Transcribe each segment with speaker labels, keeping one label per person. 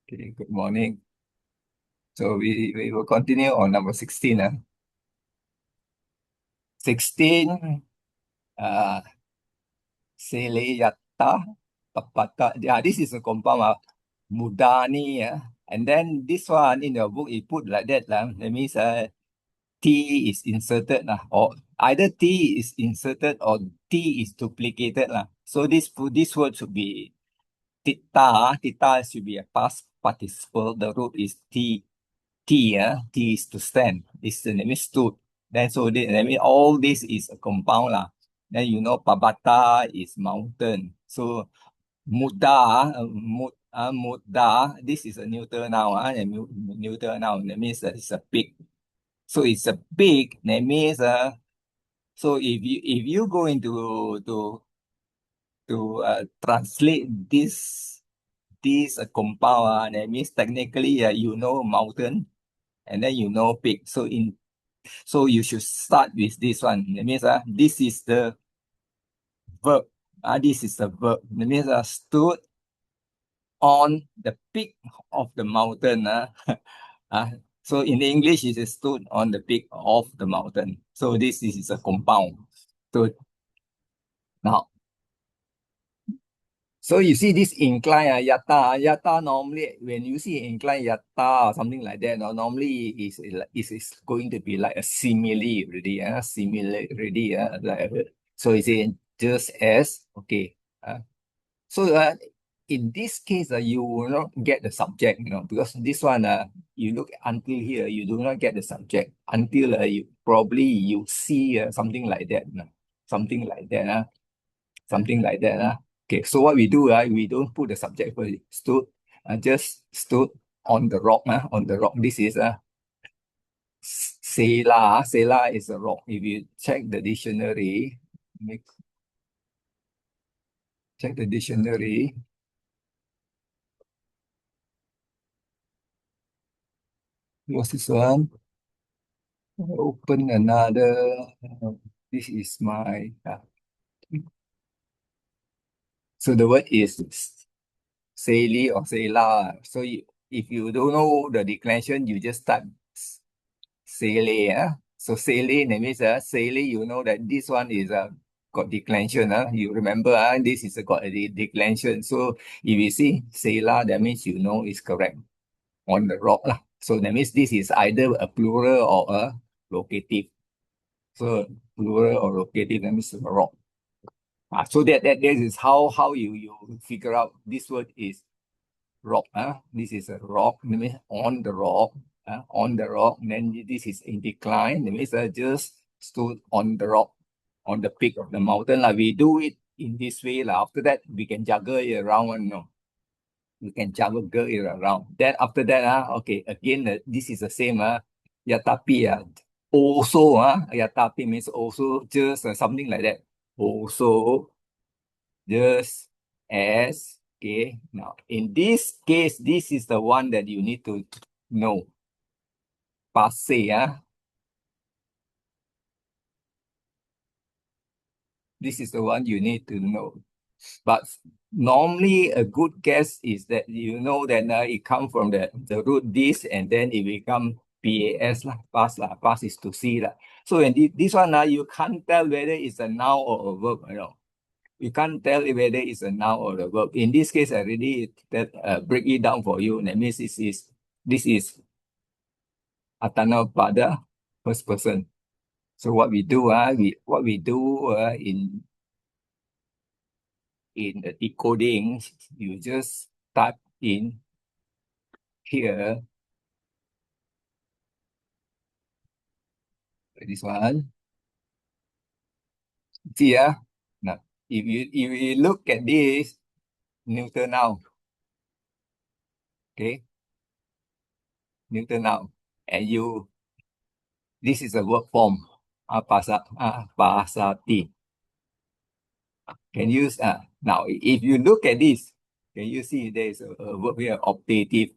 Speaker 1: Okay, good morning. So we will continue on number 16. 16, uh, Seleyata, Papata. Yeah, this is a compound of Mudani. And then this one in your book, it put like that. That means T is inserted, or either T is inserted or T is duplicated. So this word should be Tita. Tita should be a past participle. The root is T. T is to stand. This the name is stood. Then that means all this is a compound lah. Then Pabata is mountain. So Muda, this is a neuter noun. And neuter noun, that means that it's a pig. So it's a pig. That means so if you go into to translate this compound, that means technically mountain and then pig. So you should start with this one. That means this is the verb. This is the verb. That means stood on the peak of the mountain. uh, so in English, it is stood on the peak of the mountain. So this is a compound. So now, so you see this incline yata normally when you see incline yata or something like that, normally is going to be like a simile already, simile already, so it's just as okay. So in this case, you will not get the subject, because this one, you look until here, you do not get the subject until you see something like that, something like that, something like that. Okay, so what we do, we don't put the subject first. Stood, just stood on the rock. On the rock. This is Sela. Sela is a rock. If you check the dictionary, check the dictionary. What's this one? Open another. This is my. So the word is Seli or Sela. So if you don't know the declension, you just start Sele. So Sele, that means Sele, you know that this one is got declension. You remember this is got a declension. So if you see Sela, that means you know it's correct on the rock. So that means this is either a plural or a locative. So plural or locative, that means a rock. So that is how you figure out this word is rock. This is a rock, that means on the rock. On the rock, then this is in decline. That means just stood on the rock, on the peak of the mountain. We do it in this way. After that, we can juggle it around. We can juggle it around. Then after that, okay, again, this is the same. Yatapi, also, yatapi means also, just something like that. Also, just as, okay. Now, in this case, this is the one that you need to know. Passe, this is the one you need to know. But normally, a good guess is that you know that it comes from the root this, and then it become PAS, pass, pass is to see. So in this one, you can't tell whether it's a noun or a verb. You can't tell whether it's a noun or a verb. In this case, I already break it down for you. That means this is Atana Pada, first person. So what we do, in the decoding, you just type in here, this one. See, now if you look at this neuter noun, okay, neuter noun, and this is a verb form, pasati. Can use now if you look at this, can you see there is a verb here, optative?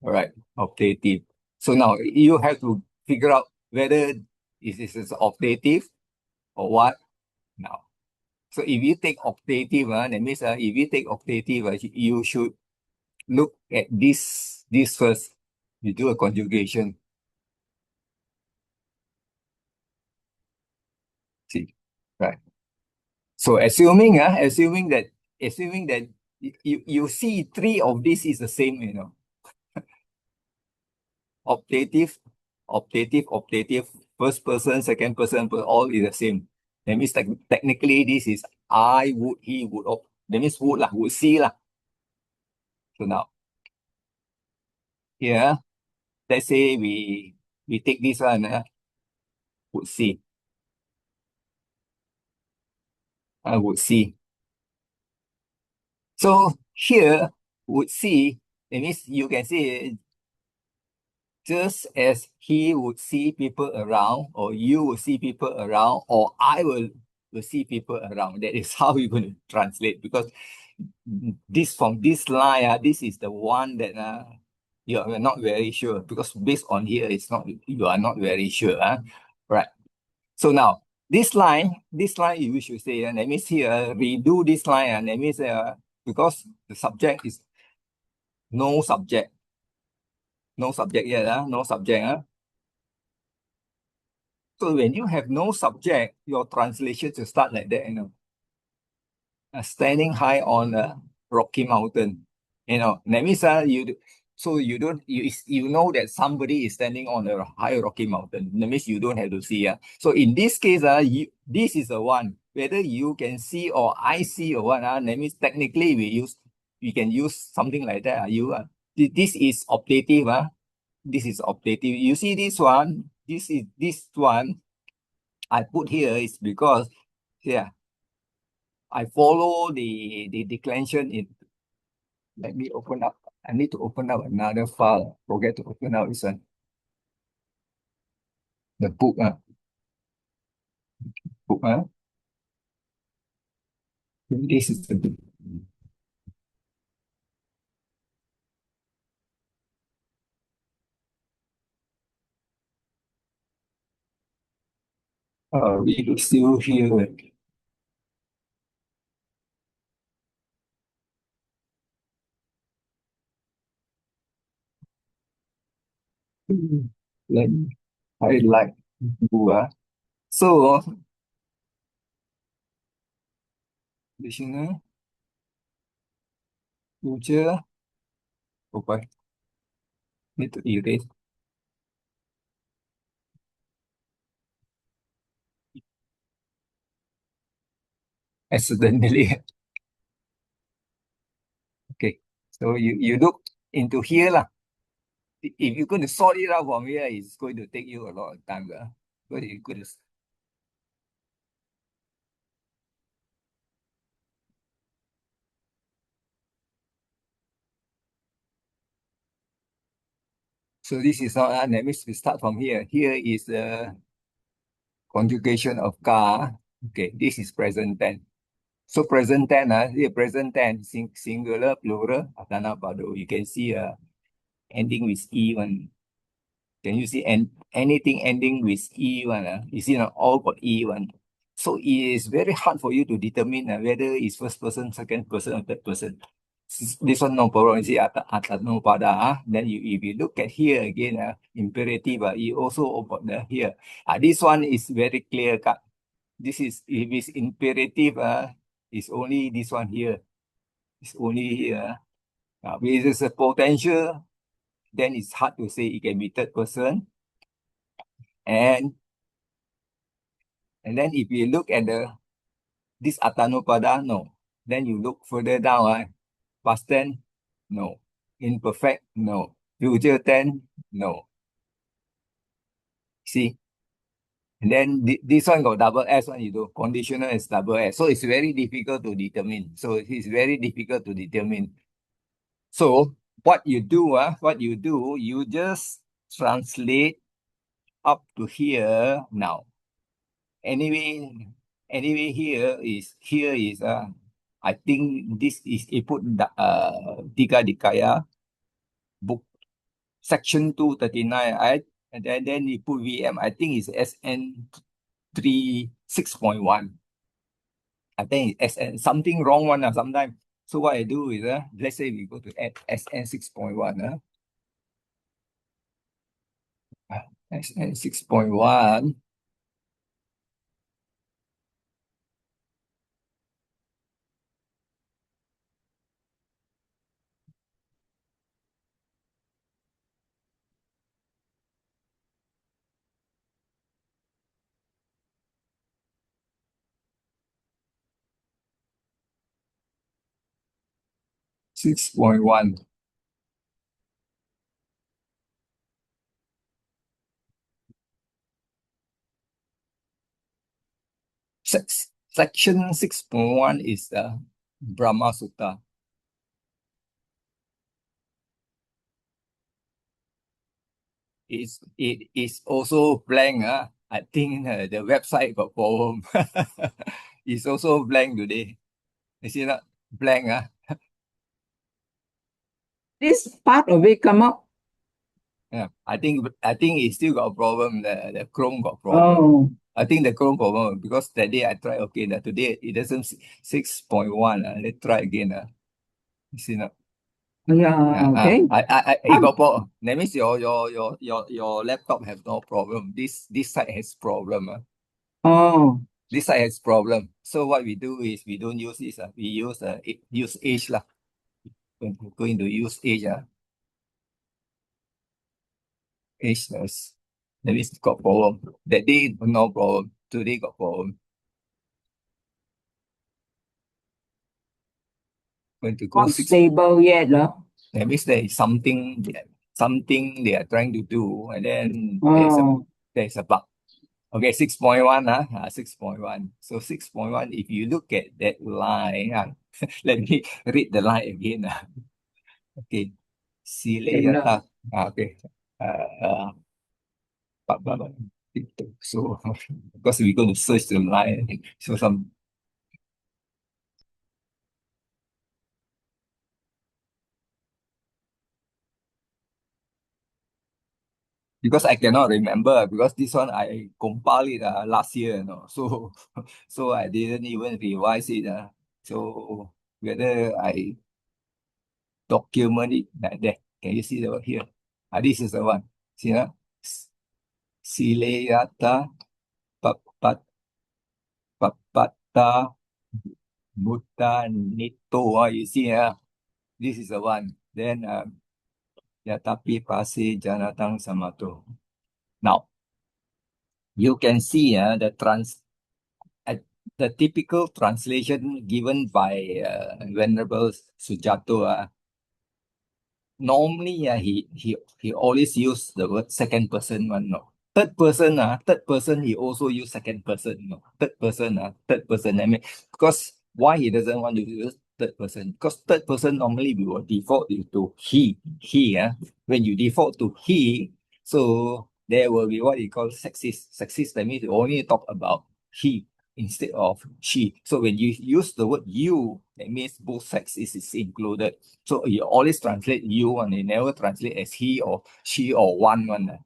Speaker 1: All right, optative. So now you have to figure out whether this is optative or what. Now, so if you take optative, that means if you take optative, you should look at this first. You do a conjugation. See, right? So assuming that you see three of these is the same, optative, optative, first person, second person, but all is the same. That means technically this is I would, he would. Oh, that means would lah, would see lah. So now here, let's say we take this one, would see, I would see. So here would see, that means you can say just as he would see people around, or you will see people around, or I will see people around. That is how you're going to translate, because this from this line, this is the one that you are not very sure, because based on here, it's not, you are not very sure. Right. So now this line you should say, and that means here redo this line, and that means because the subject is no subject, no subject yet, no subject. So when you have no subject, your translation should start like that, standing high on a rocky mountain. That means so you don't you know that somebody is standing on a high rocky mountain. That means you don't have to see. So in this case, this is the one. Whether you can see or I see or what, that means technically we can use something like that. This is optative. This is optative. You see this one, this one I put here is because, yeah, I follow the declension in. Let me open up. I need to open up another file. Forget to open out this one. The book. Book. This is the book. We look still here. Let me highlight. So, additional future. Okay. Need to erase accidentally. Okay. So you look into here lah. If you're going to sort it out from here, it's going to take you a lot of time. But you could. So this is not, that means we start from here. Here is the conjugation of car. Okay, this is present tense. So present tense, here present tense, singular, plural, atana pado. You can see ending with E one. Can you see anything ending with E one? You see all got E one. So it is very hard for you to determine whether it's first person, second person, or third person. This one no problem. You see no pada. Then if you look at here again, imperative, you also got the here. This one is very clear cut. This is, if it's imperative, it's only this one here. It's only here. If it's a potential, then it's hard to say it can be third person. And then if you look at this atanopada, no. Then you look further down, past tense, no. Imperfect, no. Future tense, no. See? And then this one got double S one, you do. Conditional is double S. So it's very difficult to determine. So what you do, you just translate up to here now. Anyway, here is I think this is he put Tiga Dikaya book section 239. And then he put VM. I think it's SN 36.1. I think it's SN something wrong one sometimes. So what I do is, let's say we go to SN 6.1, SN 6.1, 6.1. Section 6.1 is the Brahma Sutta. It is also blank. I think the website got problem. It's also blank today. Is it not blank?
Speaker 2: This part of it come up.
Speaker 1: Yeah, I think it still got a problem. The Chrome got problem.
Speaker 2: Oh,
Speaker 1: I think the Chrome problem because that day I tried, okay, that today it doesn't 6.1. Let's try again. You see not?
Speaker 2: yeah, okay.
Speaker 1: It got problem. That means your laptop has no problem. This side has problem.
Speaker 2: Oh,
Speaker 1: This side has problem. So what we do is we don't use this. We use Edge lah. Going to use Edge. Edge that means got problem. That day no problem. Today got problem. Going to go
Speaker 2: not
Speaker 1: six.
Speaker 2: stable yet,
Speaker 1: That means there is something they are trying to do, and then
Speaker 2: Oh,
Speaker 1: there's a bug. Okay, 6.1, 6.1. So 6.1, if you look at that line, let me read the line again. Okay.
Speaker 2: okay na.
Speaker 1: Sileyata. Okay. Uh, so because we're going to search the line, so because I cannot remember because this one I compiled it last year, so so I didn't even revise it. So whether I document it like that, can you see the one here? This is the one. See, Sileyata papat papata mutta nito. You see, this is the one. Then Yatapi Pasi Janatang Samato. Now you can see uh, the typical translation given by Venerable Sujato. Normally, he always use the word second person one. No, third person he also use second person. No, third person. I mean, because why he doesn't want to use third person? Because third person normally we will default to he. When you default to he, so there will be what you call sexist. Sexist, that means you only talk about he instead of she. So when you use the word you, that means both sexes is included. So you always translate you and you never translate as he or she or one.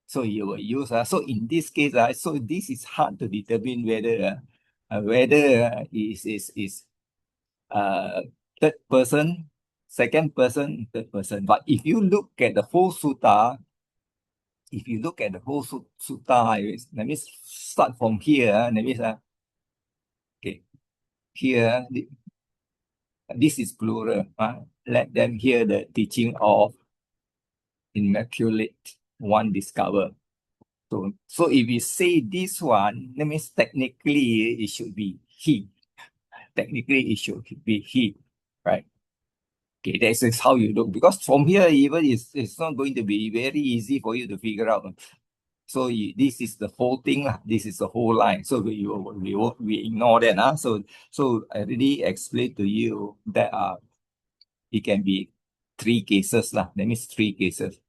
Speaker 1: So you will use. So in this case, so this is hard to determine whether is uh third person, second person, third person. But if you look at the whole sutta, if you look at the whole sutta, that means start from here. That means okay, here this is plural. Let them hear the teaching of immaculate one discover. So if we say this one, that means technically it should be he. Technically it should be he, right? Okay, that is how you look. Because from here, even it's not going to be very easy for you to figure out. So this is the whole thing. This is the whole line. So we ignore that. So I already explained to you that it can be three cases. That means three cases.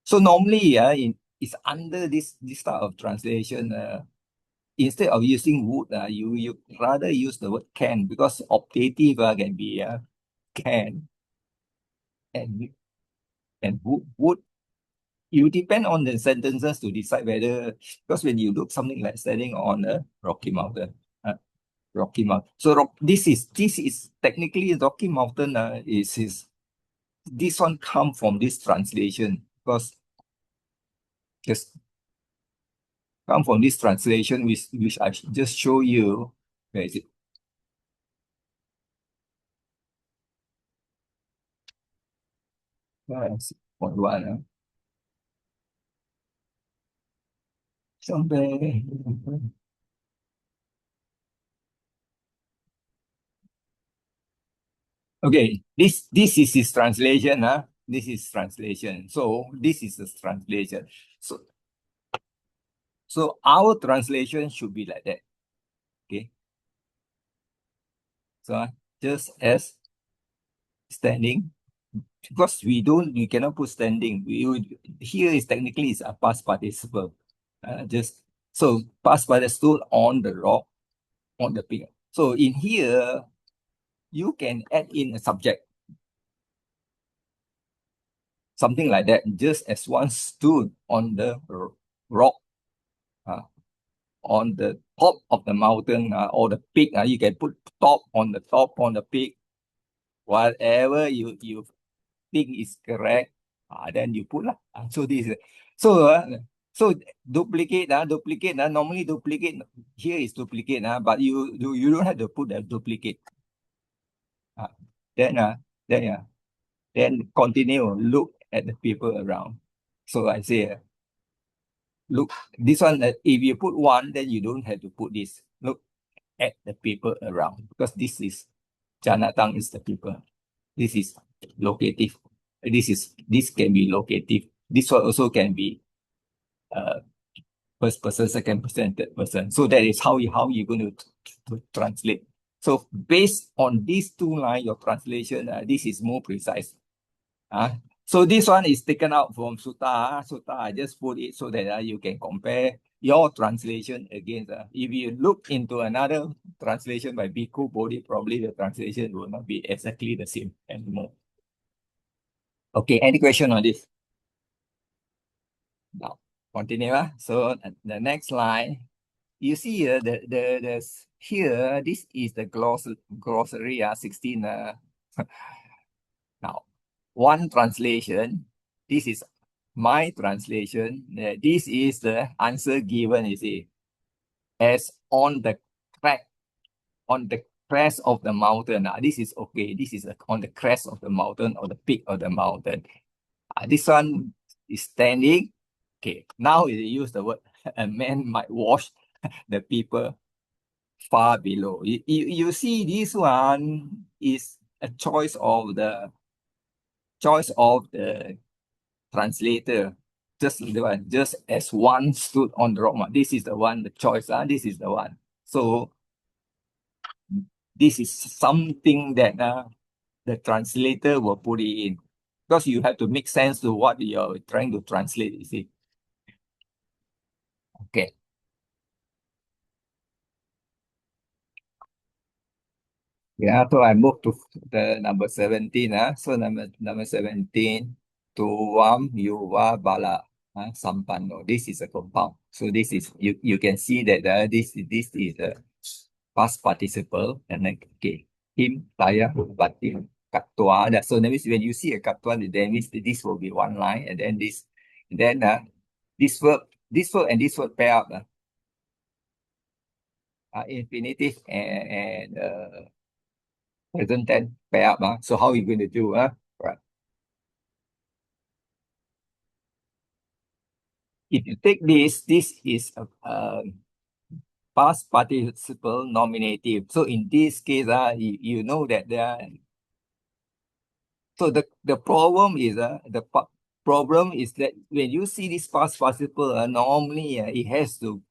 Speaker 1: So normally, it's under this type of translation. Instead of using would, you rather use the word can because optative can be can and would. You depend on the sentences to decide whether because when you look something like standing on a rocky mountain, Rocky Mountain. So this is technically Rocky Mountain is this one come from this translation because just come from this translation which I just show you. Where is it? Point one. Somewhere. Okay, this is his translation. This is translation. So this is the translation. So so our translation should be like that. Okay. So just as standing, because we cannot put standing. Here is technically is a past participle. Just so past participle on the rock on the pig. So in here you can add in a subject, something like that. Just as one stood on the rock, uh, on the top of the mountain, or the peak. You can put top on the peak. Whatever you think is correct, then you put lah. So this is so so duplicate. Normally duplicate here is duplicate, but you don't have to put the duplicate. Uh, then then then continue look at the people around. So I say look this one. If you put one, then you don't have to put this. Look at the people around because Janatang is the people. This is locative. This can be locative. This one also can be uh, first person, second person, third person. So that is how you're going to translate. So based on these two lines, your translation, this is more precise. So this one is taken out from Sutta. Sutta, I just put it so that you can compare your translation against. If you look into another translation by Bhikkhu Bodhi, probably the translation will not be exactly the same anymore. Okay, any question on this? Now, continue. So the next line, you see here, here, this is the glossary, 16. Now, one translation, this is my translation. This is the answer given, you see, as on the crack, on the crest of the mountain. This is okay. This is on the crest of the mountain or the peak of the mountain. This one is standing. Okay, now you use the word a man might wash the people far below. You see, this one is a choice of the translator. Just the one, just as one stood on the rock. This is the one, the choice. This is the one. So this is something that the translator will put it in because you have to make sense to what you're trying to translate. You see. Okay. Yeah, so I move to the number 17. So number 17, Tuam Yuva Bala Sampano. This is a compound. So this is you can see that this is a past participle and then okay. Him, Taya, Batim, Katwa. So that means when you see a Katwa, then means this will be one line, and then this verb and this verb pair up. Infinitive and present tense pair up. So how are you going to do? Right. If you take this is a past participle nominative. So in this case, you know that so the problem is problem is that when you see this past participle, normally it has to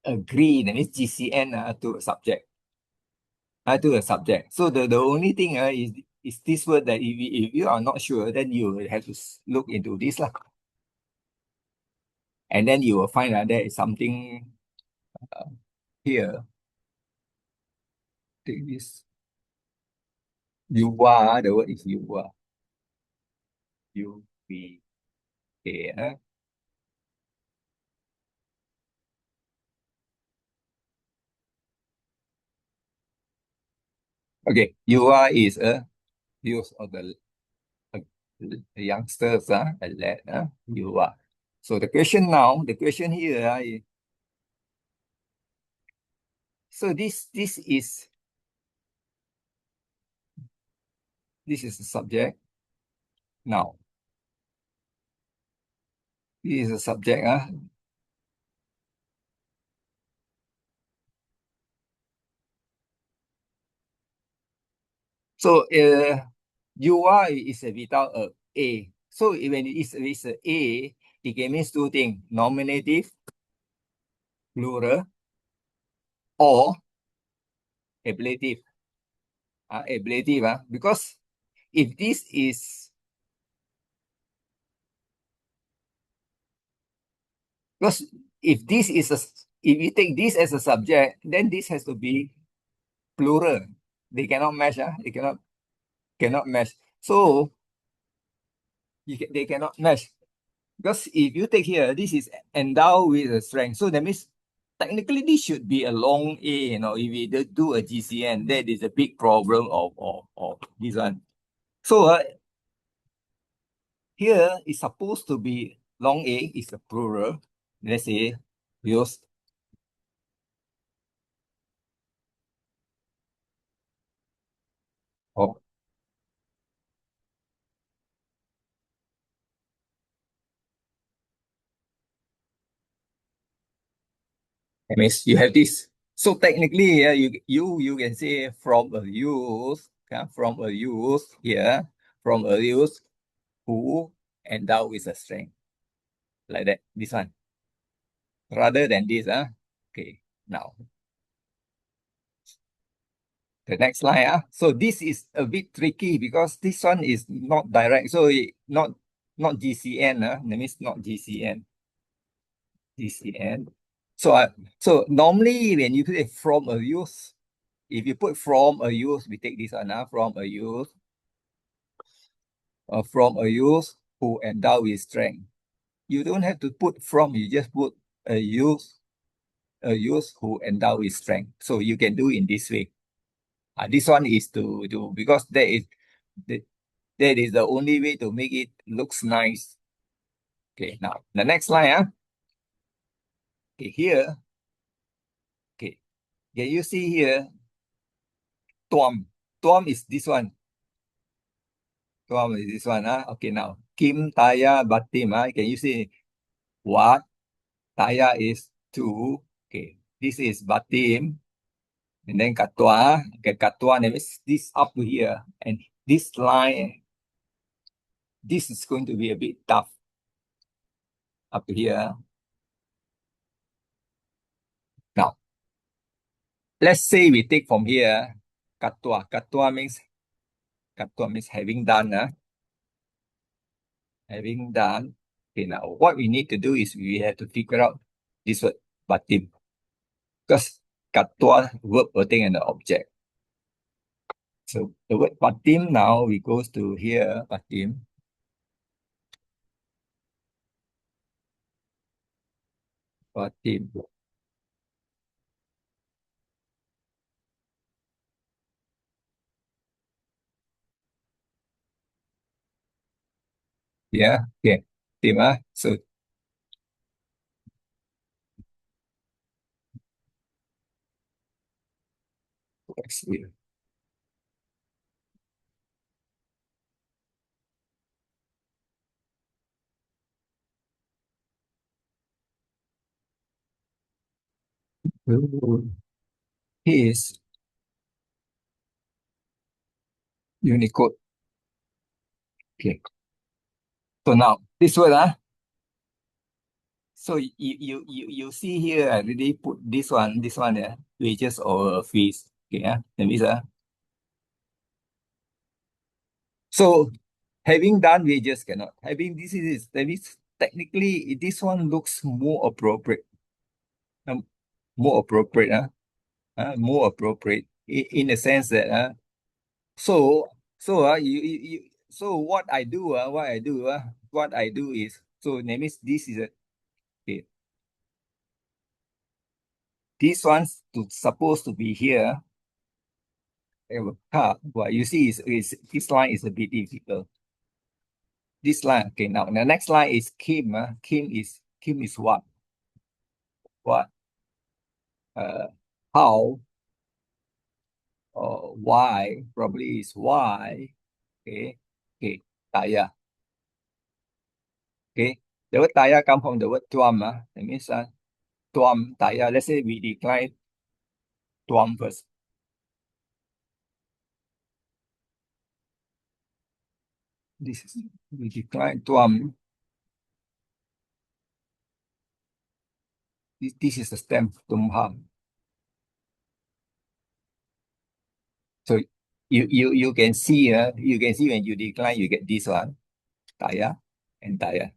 Speaker 1: agree, that means GCN to a subject. To a subject. So the only thing is this word that if you are not sure, then you will have to look into this lah. And then you will find that there is something uh, here. Take this. Yuva, the word is yuva. U-V-A. Okay, you are is a use of uh, the youngsters, a lad, you are. So the question now, the question here, so this is the subject. Now, this is a subject. So you are is without a. So when it is with a, it can mean two things: nominative, plural, or ablative. Ablative, because if this is because if this is a if you take this as a subject, then this has to be plural. They cannot match. They cannot match. So they cannot match. Because if you take here, this is endowed with a strength. So that means technically this should be a long A, if we do a GCN, that is a big problem of this one. So here is supposed to be long A is a plural. Let's say use of that means you have this. So technically, you can say from a use, from a use here, from a use who endowed with a strength. Like that. This one. Rather than this, okay. Now the next line, so this is a bit tricky because this one is not direct, so not GCN, that means not GCN. So so normally when you put from a use, if you put from a use, we take this one, from a use who endow with strength. You don't have to put from, you just put a use who endow with strength. So you can do in this way. This one is to do because the, that is the only way to make it looks nice. Okay, now the next line, okay, here, okay, can you see here? Tuam, tuam is this one. Tuam is this one, okay, now Kim Taya Batim, can you see what? Taya is two. Okay, this is Batim, and then Katwa. Okay, Katwa means this up to here, and this line, this is going to be a bit tough up to here. Now, let's say we take from here, Katwa. Katwa means having done. Having done. Okay, now what we need to do is we have to figure out this word batim. Because Katwa verb pertaining an object. So the word batim now we goes to here, batim. Batim. Yeah, okay. Batim, so let's see. His Unicode. Okay. So now this word, so you see here, I already put this one, wages or fees. Okay, that means, so having done wages cannot. Having this is that means technically this one looks more appropriate. Um, more appropriate, more appropriate in the sense that so so what I do is, so that means this is a, okay, this one's supposed to be here, What you see is this line is a bit difficult. This line, okay. Now the next line is Kim. Kim is what? What? How? Or why? Probably is why. Okay. Okay. Taya. Okay. The word taya come from the word tuam. That means tuam taya. Let's say we decline tuam first. This is we decline tuam. This is the stem tumham. So you can see when you decline you get this one taya and taya.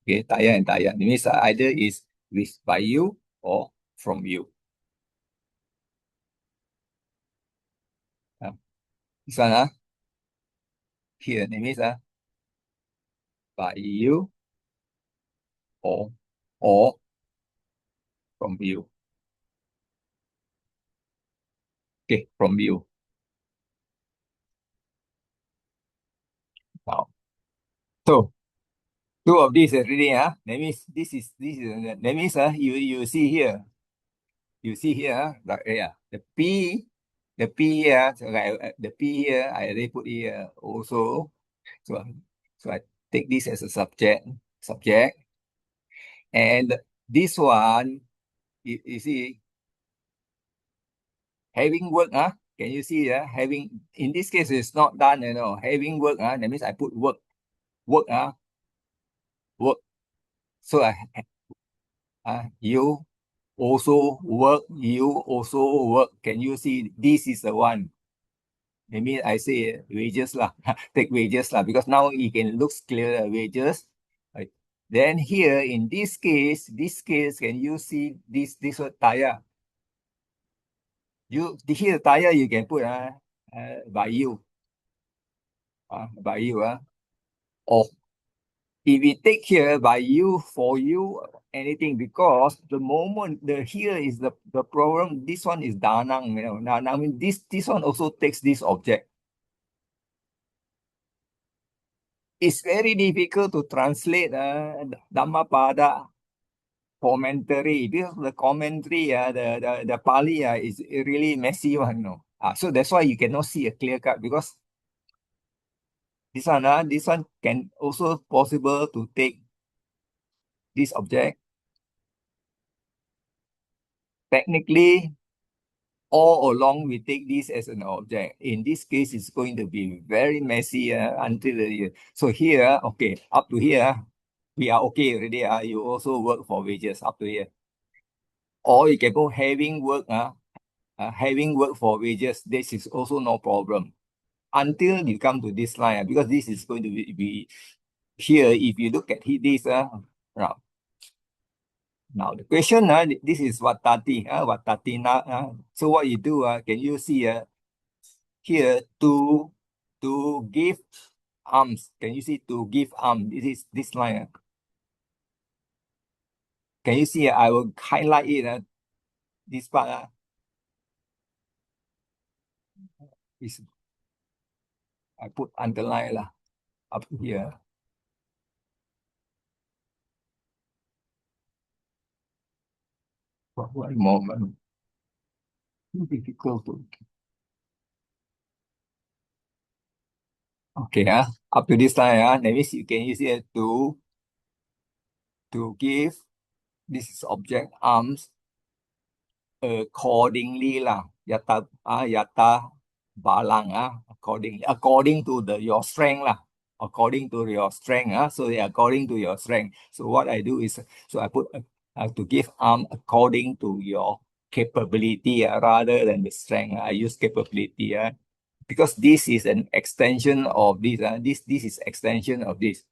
Speaker 1: Okay, taya and taya. It means either is with by you or from you. This one here it means by you or or from you. Okay, from you. Now, so two of these already, that means that means you see here. You see here, like, yeah, the P here, so the P here, I already put here also. So, so I take this as a subject, and this one, you see, having work, can you see, having, in this case, it's not done, having work, that means I put work, work. So you also work. Can you see, this is the one. Maybe I say wages lah, take wages lah, because now you can look clear wages. Right. Then here in this case, can you see this word taya? Here taya you can put by you, or if we take here by you, for you, anything, because the moment here is the problem. This one is danang, Danang, I mean this one also takes this object. It's very difficult to translate Dhammapada commentary, because the commentary, the pali is really messy one. So that's why you cannot see a clear cut, because this one can also possible to take this object. Technically, all along we take this as an object. In this case, it's going to be very messy until so here, okay, up to here, we are okay already. You also work for wages up to here. Or you can go having work for wages. This is also no problem until you come to this line, because this is going to be here. If you look at this, now the question, this is Watati, Watati now. So what you do, can you see here to give alms? Can you see to give alms? This is this line. Can you see? I will highlight it. This part is I put underline lah up here. For one moment. Difficult to. Okay, up to this line, that means you can use it to give this is object arms accordingly lah. Yata balang according to your strength lah. According to your strength, so according to your strength. So what I do is, so I put to give arm according to your capability rather than the strength. I use capability because this is an extension of this. This is extension of this.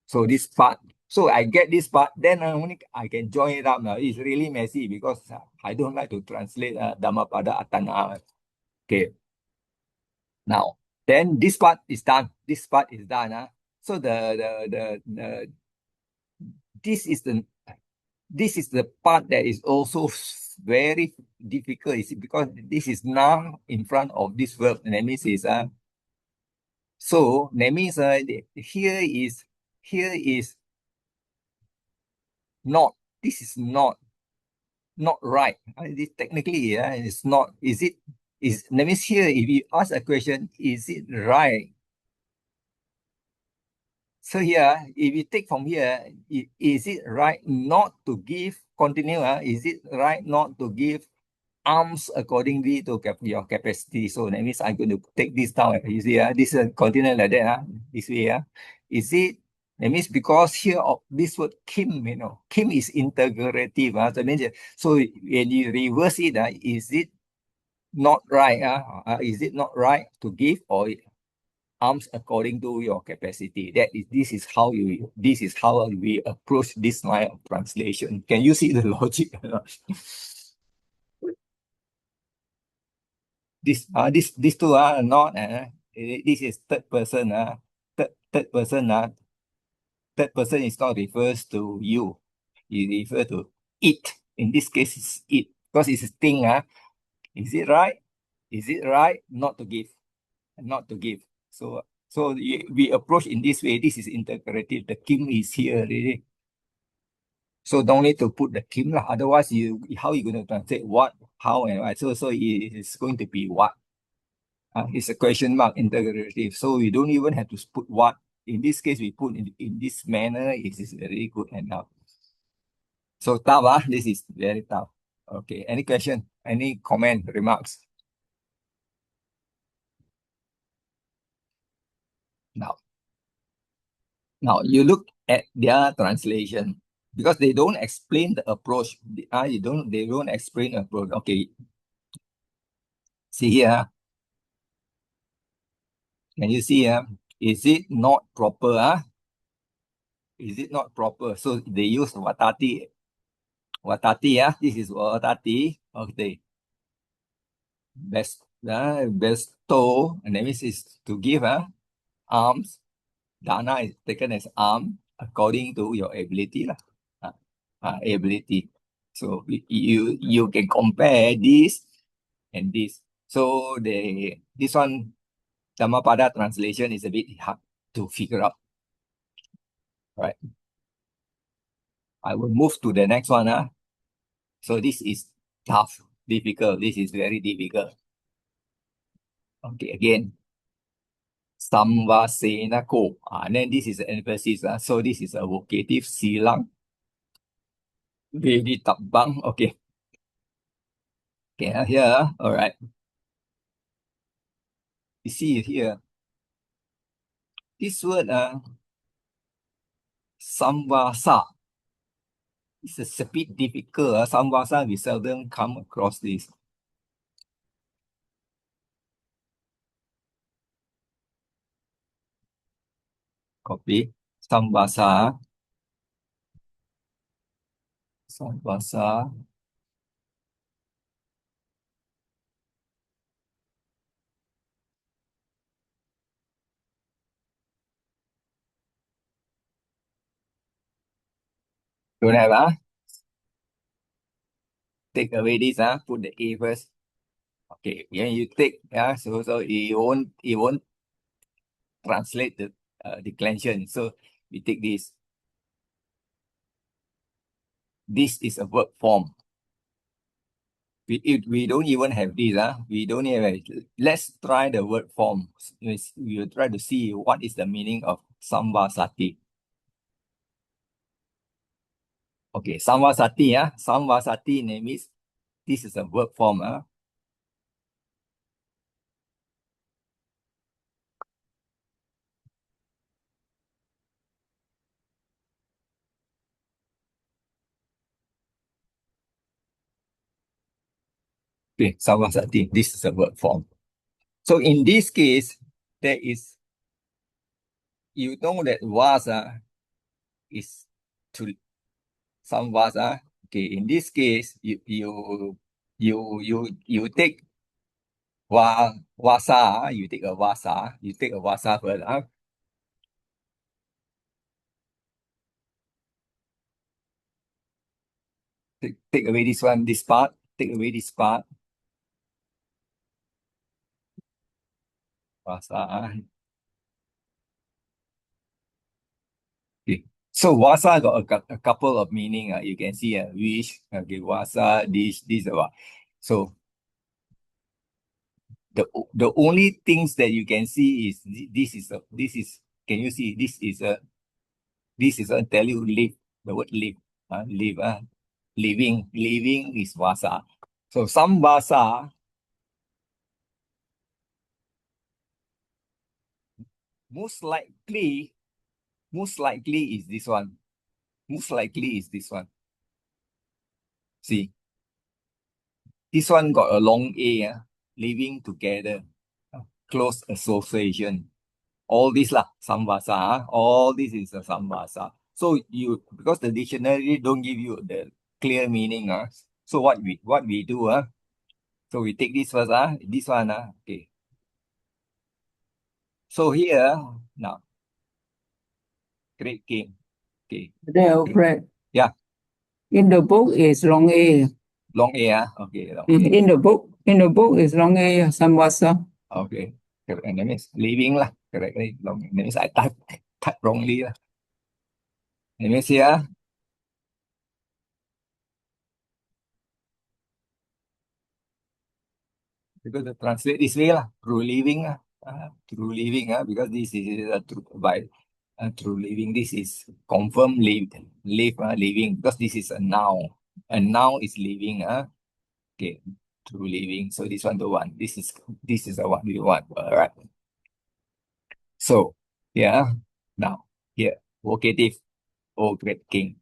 Speaker 1: So this part, so I get this part, then only I can join it up. It's really messy because I don't like to translate Dhammapada Atana. Okay. Now, then this part is done. This part is done. So this is the part that is also very difficult. Is because this is noun in front of this verb. And that means is so that means here is not. This is not right. This technically, it's not. Is it? Is that means here? If you ask a question, is it right? So here, if you take from here, is it right not to give? Continue. Is it right not to give arms accordingly to your capacity? So that means I'm going to take this down. You see, this is continue like that. This way. Is it? That means because here of this word Kim, Kim is integrative. So, so when you reverse it, is it not right? Is it not right to give or arms according to your capacity? This is how we approach this line of translation. Can you see the logic? These two are not this is third person. Third person third person is not refers to you. It refers to it. In this case, it's it because it's a thing. Is it right? Is it right not to give? Not to give. So we approach in this way. This is integrative. The Kim is here already. So don't need to put the Kim lah. Otherwise, how you going to translate what, how, and why? So it is going to be what. It's a question mark integrative. So we don't even have to put what. In this case, we put in this manner. It is very good enough. So tough. This is very tough. Okay. Any question? Any comment, remarks? Now you look at their translation because they don't explain the approach. They don't explain the approach. Okay. See here. Can you see here? Is it not proper? Is it not proper? So they use watati. Watati, this is watati. Okay. Bestow, and that means is to give arms. Dana is taken as arm according to your ability lah. Ability. So you can compare this and this. So this one Dhammapada translation is a bit hard to figure out. Right. I will move to the next one. So this is tough, difficult. This is very difficult. Okay, again. Samvasena ko. And then this is emphasis. So this is a vocative silang. Vedi tabang. Okay. Okay, here. All right. You see here. This word, samvasa. It's a bit difficult. Samvasa, we seldom come across this. Copy. Samvasa. Samvasa. Don't have, take away this, put the A first. Okay, when you take, so it won't translate the declension. So we take this. This is a verb form. We don't even have this, we don't have it. Let's try the word form. We will try to see what is the meaning of samvasati. Okay, samvasati, samvasati name is this is a verb form. Okay, samvasati, this is a verb form. So in this case, there is, you know that vasa is to samvasa. Okay, in this case, you take vasa, you take a vasa first. Take away this one, this part, take away this part. Vasa. Okay. So Vasa got a couple of meaning. You can see wish, okay, Vasa, this, what. So the only things that you can see is this is can you see this is a tell you live, the word live, live, living is Vasa. So some Vasa most likely most likely is this one. Most likely is this one. See, this one got a long A, living together, close association. All this lah, samvasa, all this is a samvasa. So you, because the dictionary don't give you the clear meaning, so what we do, so we take this first, this one, okay. So here now, great king, okay.
Speaker 2: There, Alfred.
Speaker 1: Yeah,
Speaker 2: In the book is long A.
Speaker 1: long A, okay, long A.
Speaker 2: In the book is long A, Samvasa.
Speaker 1: Okay, correct. And that means living lah, correctly. Long. That means I type wrongly lah. That means here, because to translate this way lah, through living lah, through living because this is by through living. This is confirm living, because this is a noun. A noun is living, okay, through living. So this one the one. This is the one we want. All right. So yeah, now here vocative, oh great king,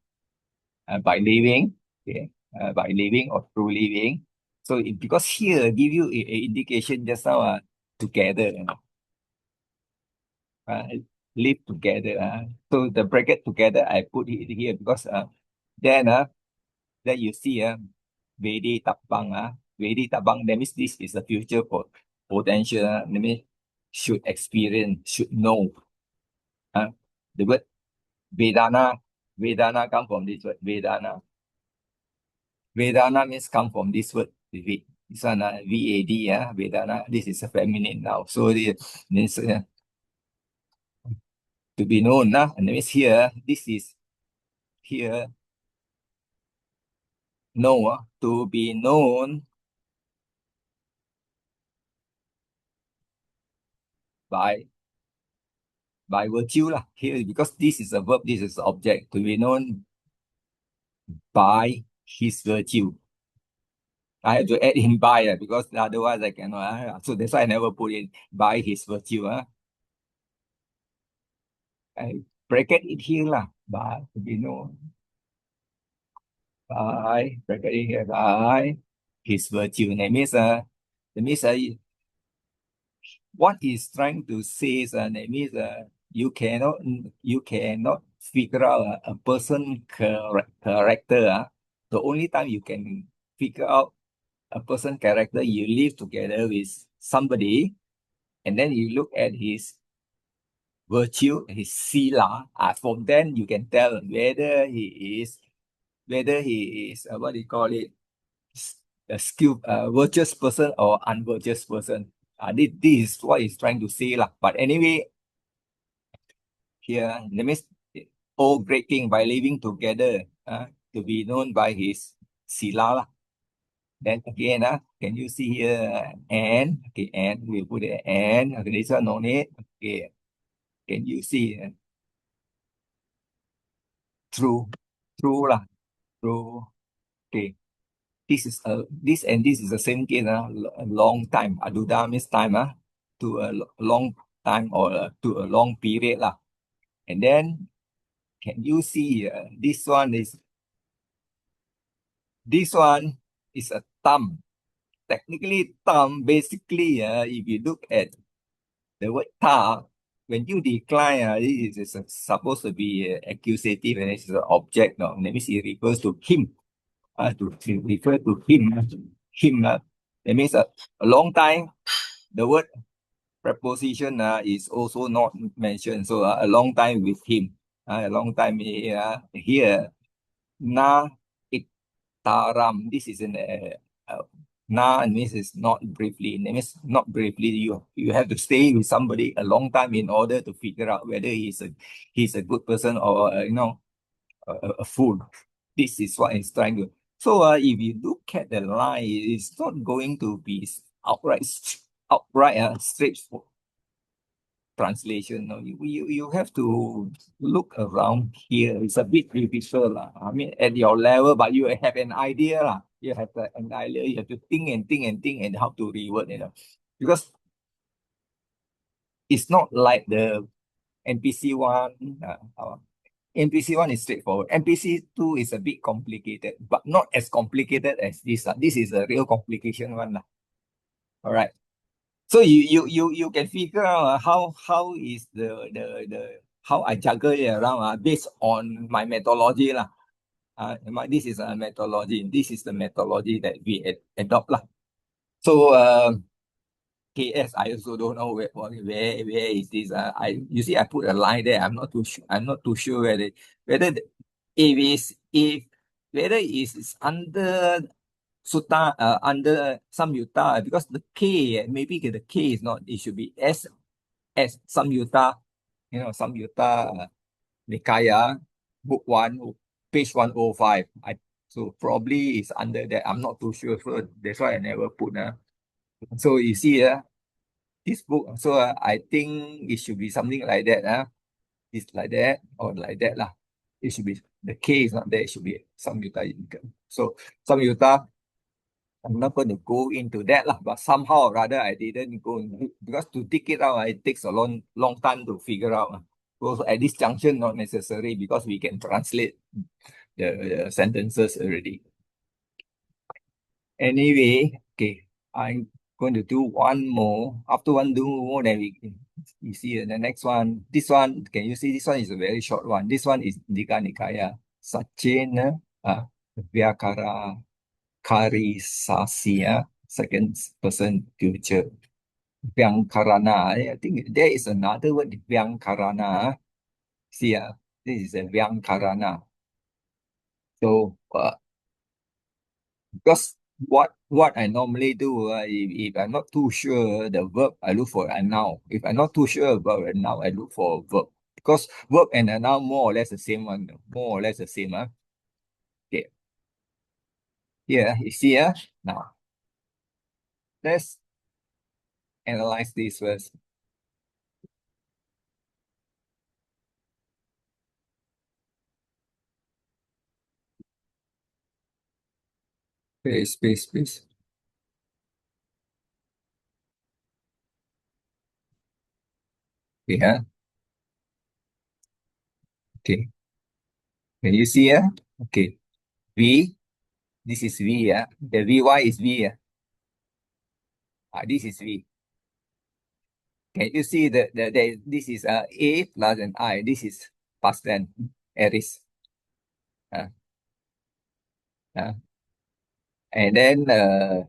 Speaker 1: by living, okay, by living or through living. So because here give you a indication just now, together, uh, live together. So the bracket together I put it here because then you see Vedi Tapang, Vedi Tapang, that means this is the future for potential, that means should experience, should know. The word Vedana, Vedana come from this word, Vedana. Vedana means come from this word, this one, VAD, Vedana, this is a feminine now. So it means to be known, and that means here, this is here, know, to be known by virtue lah. Here, because this is a verb, this is the object, to be known by his virtue. I have to add in by because otherwise I cannot. So that's why I never put in by his virtue. I bracket it here lah. By, to be known by, bracket it here, by his virtue. That means what he's trying to say is that means you cannot figure out a person character. The only time you can figure out a person character, you live together with somebody, and then you look at his virtue, his sila. From then you can tell whether he is what do you call it, a skill, virtuous person or unvirtuous person. This is what he's trying to say lah. But anyway, here that means, oh great king, by living together, to be known by his sila lah. Then again, can you see here and, okay, and we put it and, okay, this one no need. Okay, can you see true, true lah, true. Okay, this is the same case, a long time. Aduda means time, to a long time or to a long period lah. And then can you see this one is a thumb. Technically, thumb basically, if you look at the word ta, when you decline, this is supposed to be accusative and it's an object. No, that means it refers to him. To refer to him. Him. That means a long time. The word preposition is also not mentioned. So a long time with him. A long time here. Na it taram. This is an Uh, nah means it's not briefly. That means not briefly. You have to stay with somebody a long time in order to figure out whether he's a good person or a fool. This is what it's trying to. So if you look at the line, it's not going to be outright straight translation. No, you have to look around here. It's a bit difficult, lah. I mean, at your level, but you have an idea, lah. You have an idea. You have to think and think and think and how to reword, because it's not like the NPC one. NPC one is straightforward. NPC two is a bit complicated, but not as complicated as this. This is a real complication one. All right. So you can figure out how is the how I juggle it around based on my methodology lah. This is a methodology. This is the methodology that we adopt lah. So KS, I also don't know where is this. You see I put a line there. I'm not too sure. I'm not too sure whether if whether it's under Sutta under Samyutta because the K maybe the K is not. It should be S Samyutta. Samyutta Nikaya book 1 page 105. So probably it's under that. I'm not too sure. So that's why I never put. So you see this book. So I think it should be something like that. It's like that or like that lah. It should be the K is not there. It should be Samyutta. So Samyutta. I'm not going to go into that lah, but somehow or rather I didn't go because to dig it out, it takes a long time to figure out. So at this junction, not necessary because we can translate the sentences already. Anyway, okay, I'm going to do one more. After one do more, then you see the next one. This one, can you see? This one is a very short one. This one is Digha Nikaya. Sachena Vyakara Karisasya, second person future. Vyangkarana. I think there is another word, Vyangkarana. See, this is a Vyangkarana. So, because what I normally do, if I'm not too sure the verb, I look for a noun. If I'm not too sure about a noun, I look for a verb. Because verb and a noun more or less the same one, more or less the same. Okay. Here, you see, now let's analyze this first. Space. Okay, okay. Can you see here? Okay. V, this is V, yeah. The Vy is V, yeah. This is V. Can you see this is A plus an I. This is past tense, Aries. Uh, uh, and then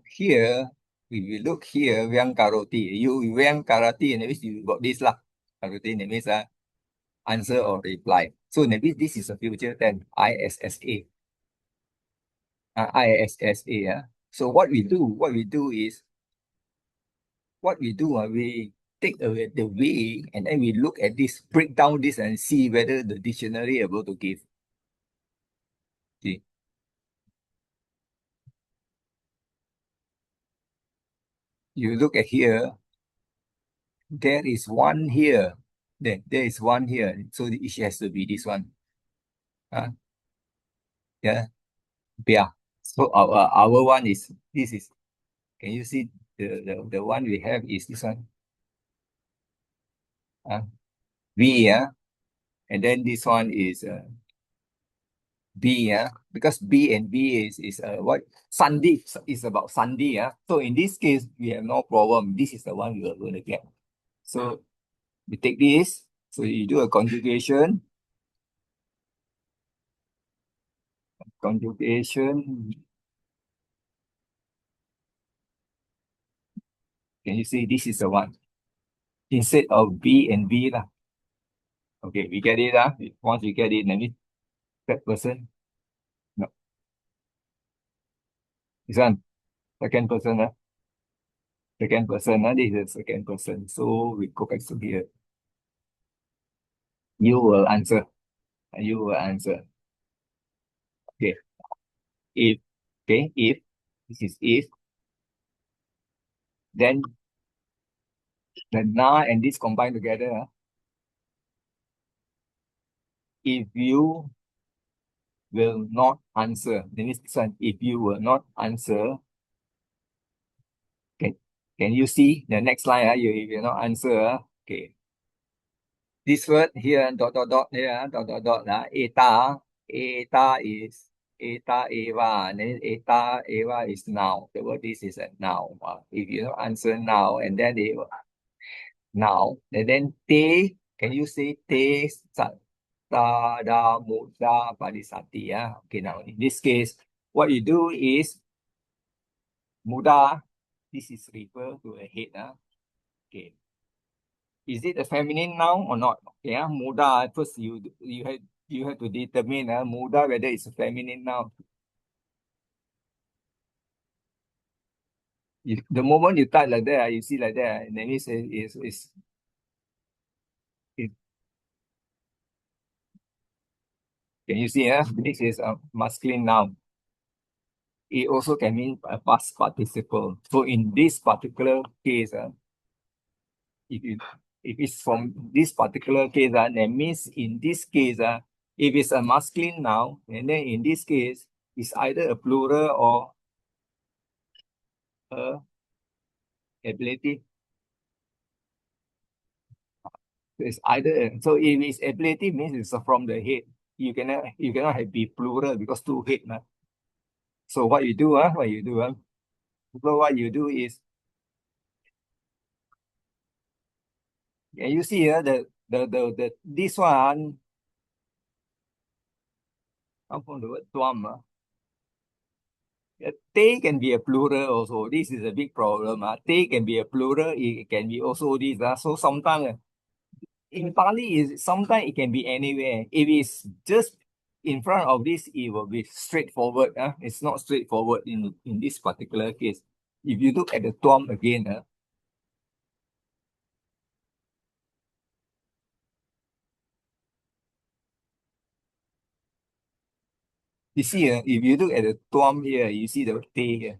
Speaker 1: here, if you look here, Vyang Karoti. You Vyang Karati, and means you got this lah. Karoti, that means answer or reply. So maybe this is a future tense, ISSA. ISSA. So what we do is we take away the way and then we look at this, break down this and see whether the dictionary able to give. See, you look at here, there is one here, there is one here, so it has to be this one. Yeah, yeah. So our one is this is. Can you see the one we have is this one? V, and then this one is B, because B and B is what Sandhi is about Sandhi, So in this case, we have no problem. This is the one we are going to get. So we take this. So you do a conjugation. Conjugation. Can you see this is the one? Instead of B and B lah. Okay, we get it. Once we get it, then third person. No. This one. Second person, second person, this is second person. So we go back to here. You will answer. You will answer. Okay. If, okay, if, this is if, then the na and this combined together. If you will not answer, then this one, if you will not answer, can, can you see the next line? You will not answer. Okay. This word here, dot, dot, dot, here, dot, dot, dot, eta is, eta, eva, and then eta, eva is noun. The word this is a noun. If you don't answer now, and then they now, and then te, can you say te, sat, da, da, muda, padisati, yeah? Okay, now in this case, what you do is, muda, this is refer to a head, okay. Is it a feminine noun or not? Okay, muda, first you have to determine muda whether it's a feminine noun. If, the moment you type like that, you see like that, and then it, can you see? This is a masculine noun. It also can mean a past participle. So in this particular case, if you if it's from this particular case, that means in this case, if it's a masculine noun, and then in this case, it's either a plural or a ability. It's either, so if it's ability means it's from the head. You cannot have be plural because two head. So what you do, so what you do is, and you see here the this one come from the word tuam. They can be a plural also. This is a big problem. They can be a plural. It can be also this. So sometimes in Pali, is sometimes it can be anywhere. If it's just in front of this, it will be straightforward. It's not straightforward in this particular case. If you look at the tuam again, you see, if you look at the tuam here, you see the te here.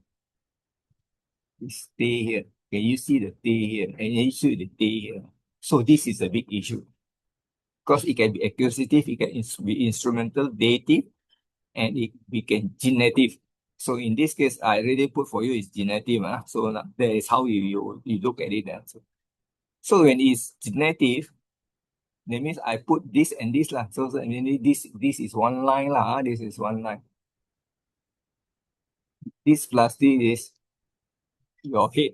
Speaker 1: It's te here. Can you see the te here? And you see the te here. So this is a big issue. Because it can be accusative, it can be instrumental, dative, and it we can genitive. So in this case, I already put for you is genitive. So that is how you look at it. So when it's genitive, that means I put this and this. So I mean, this is one line. This is one line. This plus this is your head.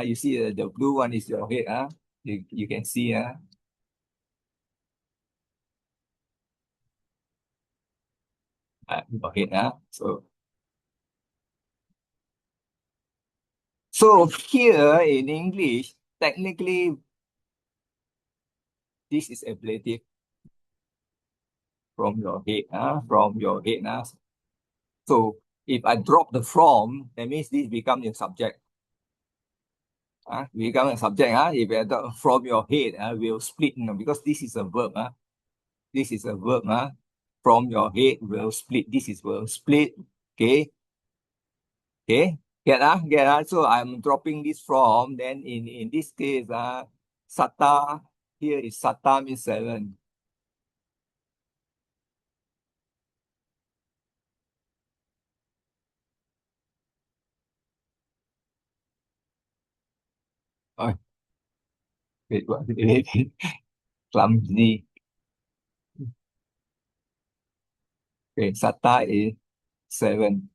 Speaker 1: You see the blue one is your head. You can see. Your head. So here in English, technically, this is ablative from your head. From your head. So if I drop the from, that means this becomes your subject. Become a subject. If I drop from your head, will split, because this is a verb. This is a verb. From your head will split. This is will split. Okay. Okay. Get. So I'm dropping this from. Then in this case, sata, here is sata means seven. Oh, wait. Clumsy. Okay, sata is seven.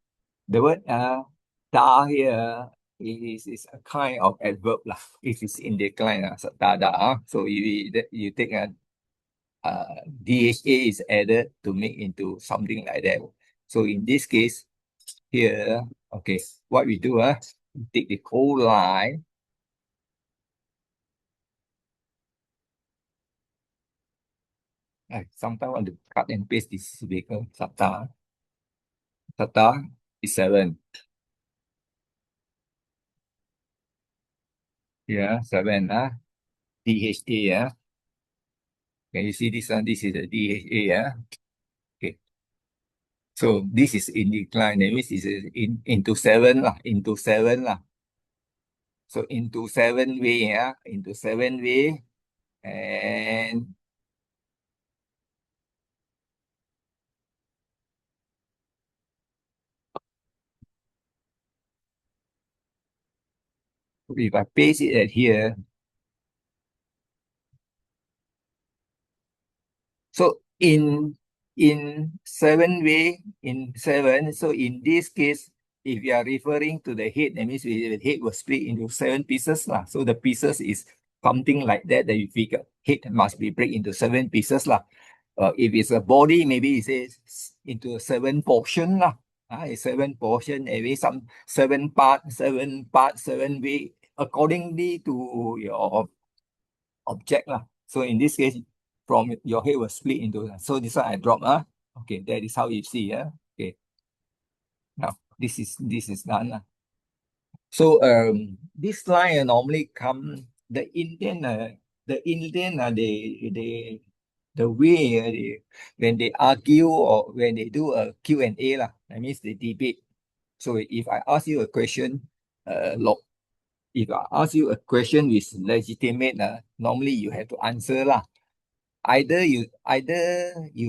Speaker 1: The word da here is a kind of adverb lah. If it's in decline, sata da. So you take a dha is added to make into something like that. So in this case here, okay, what we do, take the whole line. Sometimes I want to cut and paste this vehicle. Sata is seven. Yeah, seven. DHA. Can you see this one? This is the DHA. Okay. So this is in decline. That means it's into seven lah. Into seven lah. So into seven way. Into seven way. And if I paste it at here, so in seven way, in seven, so in this case, if you are referring to the head, that means the head was split into seven pieces lah. So the pieces is something like that that you figure head must be break into seven pieces lah. If it's a body, maybe it says into a seven portion lah. It's seven portion, maybe some seven part, seven way, accordingly to your object lah. So in this case, from your head was split into. So this one I drop. Okay, that is how you see. Okay, now this is done. So this line normally come the Indian they the way when they argue or when they do a Q&A lah, that means they debate. So if I ask you a question, if I ask you a question which is legitimate, normally you have to answer lah. Either you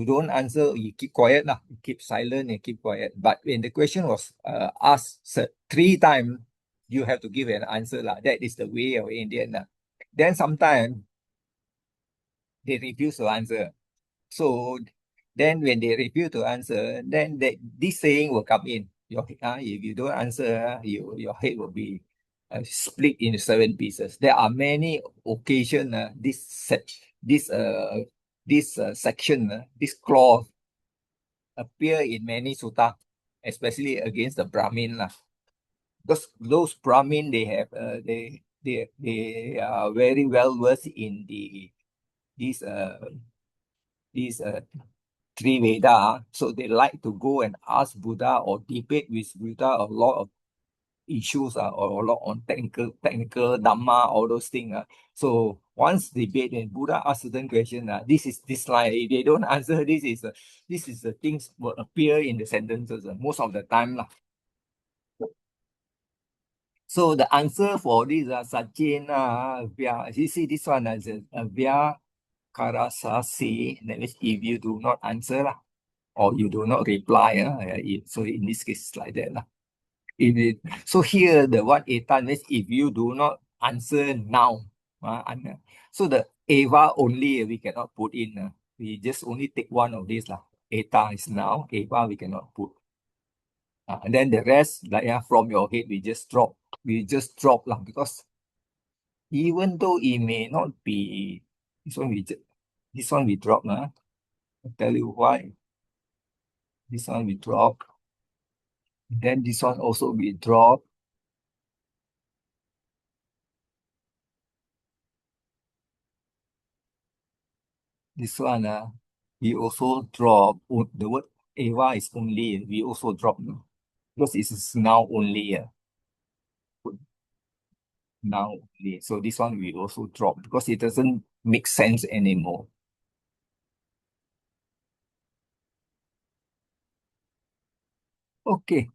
Speaker 1: don't answer, you keep quiet lah, you keep silent and keep quiet. But when the question was asked three times, you have to give an answer lah. That is the way of Indian lah. Then sometimes they refuse to answer. So then when they refuse to answer, then this saying will come in. If you don't answer, your head will be split into seven pieces. There are many occasions. This section, this clause appear in many sutta, especially against the Brahmin lah. Because those Brahmin they have they are very well versed in these these three Veda. So they like to go and ask Buddha or debate with Buddha a lot of issues or a lot on technical Dhamma, all those things. So once debate and Buddha asks certain question, this is this line. If they don't answer, this is the things will appear in the sentences most of the time. So the answer for this Sachena Vya, you see this one as a Vya Karasasi, that means if you do not answer or you do not reply, so in this case it's like that. So here the what eta means if you do not answer now. So the eva only we cannot put in. We just only take one of these. Eta is now, eva we cannot put. And then the rest, like from your head, we just drop. We just drop because even though it may not be this one we drop. I'll tell you why. This one we drop. Then this one also we drop. This one we also drop. The word Eva is only. We also drop because it is now only. Now only. So this one we also drop because it doesn't make sense anymore. Okay.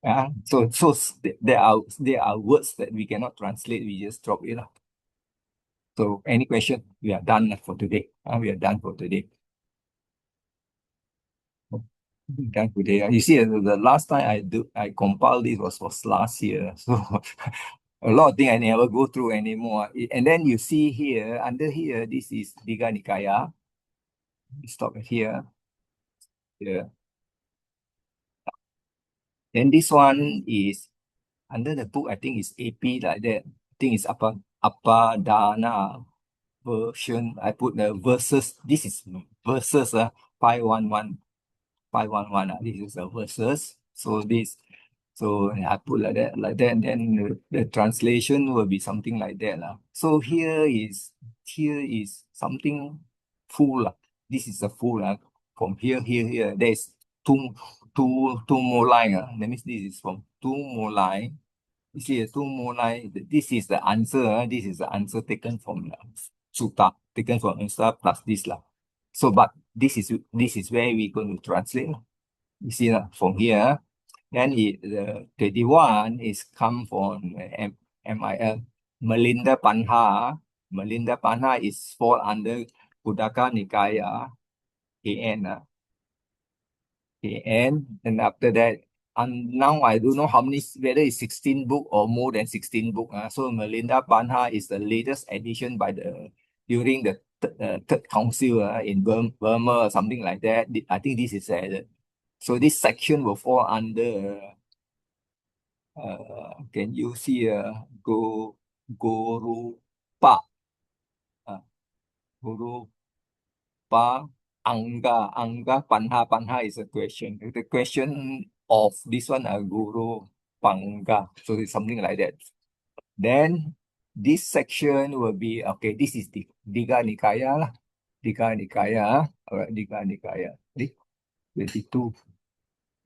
Speaker 1: There are words that we cannot translate. We just drop it. So any question? We are done for today. We are done for today. Done today. You see, the last time I compiled this was last year. So a lot of things I never go through anymore. And then you see here, under here, this is Digha Nikaya. We stop it here. Yeah. Then this one is under the book, I think it's AP like that. I think it's Apadana version. I put the verses. This is verses 511. 511. This is the verses. So I put like that, and then the translation will be something like that. So here is something full. This is a full. From here. There's two more line. That means this is from two more line. You see the two more line. This is the answer. This is the answer taken from the Sutta, taken from Sutta plus this lah. So, but this is where we going to translate lah. You see from here. Then the 21 is come from MIL. Melinda Panha. Melinda Panha is fall under Kudaka Nikaya, AN. And after that, and now I don't know how many, whether it's 16 book or more than 16 book. So Melinda Panha is the latest edition by during the third council in Burma or something like that. I think this is added. So this section will fall under, can you see Guru Pa, Guru Pa Angga Panha is a question. The question of this one Guru Panga. So it's something like that. Then this section will be okay. This is the Diga Nikaya lah. Diga Nikaya. Alright, Diga Nikaya. 22.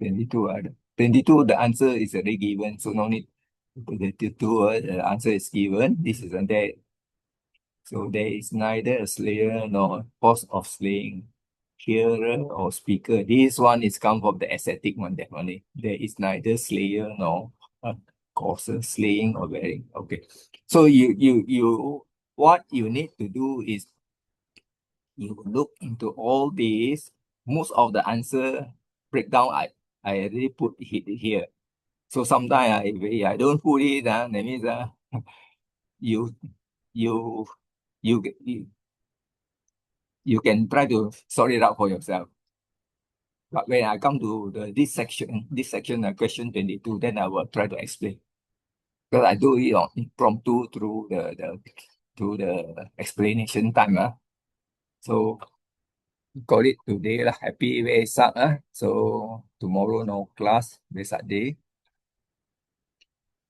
Speaker 1: 22, the answer is already given, so no need. 22, the answer is given. This is there. So there is neither a slayer nor cause of slaying, hearer or speaker. This one is come from the ascetic one, definitely. There is neither slayer nor cause of slaying or wearing. Okay. So what you need to do is you look into all these. Most of the answer breakdown I already put here. So sometimes if I don't put it, that means you you you you can try to sort it out for yourself. But when I come to this section, question 22, then I will try to explain. Because I do it on impromptu through the explanation time. So call it today lah. Happy Vesak. So tomorrow no class, Vesak day.